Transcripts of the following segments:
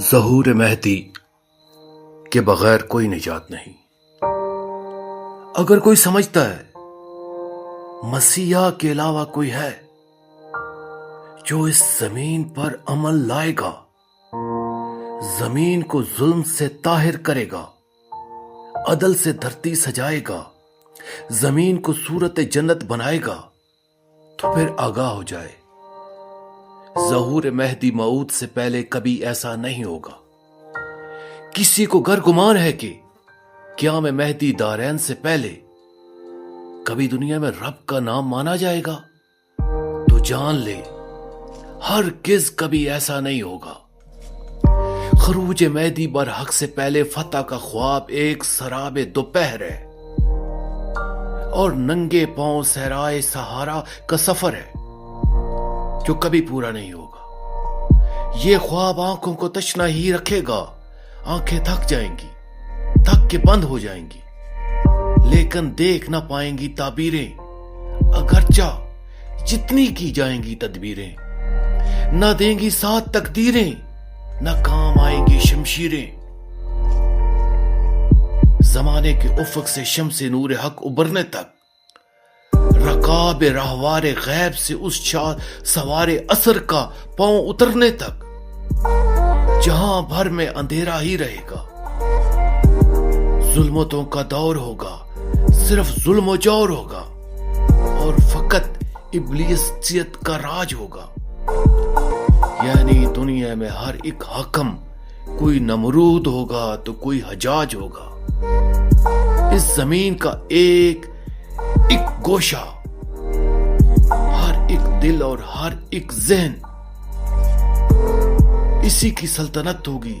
ظہور مہدی کے بغیر کوئی نجات نہیں۔ اگر کوئی سمجھتا ہے مسیح کے علاوہ کوئی ہے جو اس زمین پر عمل لائے گا، زمین کو ظلم سے طاہر کرے گا، عدل سے دھرتی سجائے گا، زمین کو صورت جنت بنائے گا، تو پھر آگاہ ہو جائے، ظہور مہدی موعود سے پہلے کبھی ایسا نہیں ہوگا۔ کسی کو گر گمان ہے کہ قیام مہدی دارین سے پہلے کبھی دنیا میں رب کا نام مانا جائے گا، تو جان لے ہرگز کبھی ایسا نہیں ہوگا۔ خروج مہدی برحق سے پہلے فتح کا خواب ایک سراب دوپہر ہے اور ننگے پاؤں صحرائے سہارا کا سفر ہے جو کبھی پورا نہیں ہوگا۔ یہ خواب آنکھوں کو تشنا ہی رکھے گا، آنکھیں تھک جائیں گی، تھک کے بند ہو جائیں گی، لیکن دیکھ نہ پائیں گی تعبیریں، اگرچہ جتنی کی جائیں گی تدبیریں، نہ دیں گی ساتھ تقدیریں، نہ کام آئیں گی شمشیریں۔ زمانے کے افق سے شمس نور حق ابھرنے تک، رکاب راہوار غیب سے اس سوار اثر کا پاؤں اترنے تک، جہاں بھر میں اندھیرا ہی رہے گا، ظلمتوں کا دور ہوگا، صرف ظلم و جور ہوگا، اور فقط ابلیسیت کا راج ہوگا۔ یعنی دنیا میں ہر ایک حاکم کوئی نمرود ہوگا تو کوئی حجاج ہوگا۔ اس زمین کا ایک گوشہ، ہر ایک دل اور ہر ایک ذہن اسی کی سلطنت ہوگی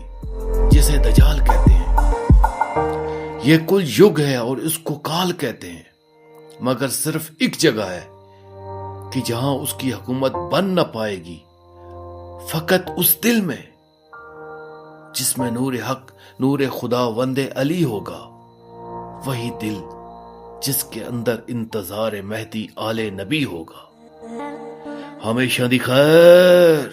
جسے دجال کہتے ہیں۔ یہ کل یگ ہے اور اس کو کال کہتے ہیں، مگر صرف ایک جگہ ہے کہ جہاں اس کی حکومت بن نہ پائے گی، فقط اس دل میں جس میں نور حق، نور خدا وند علی ہوگا، وہی دل جس کے اندر انتظار مہدی آل نبی ہوگا۔ ہمیشہ دی خیر۔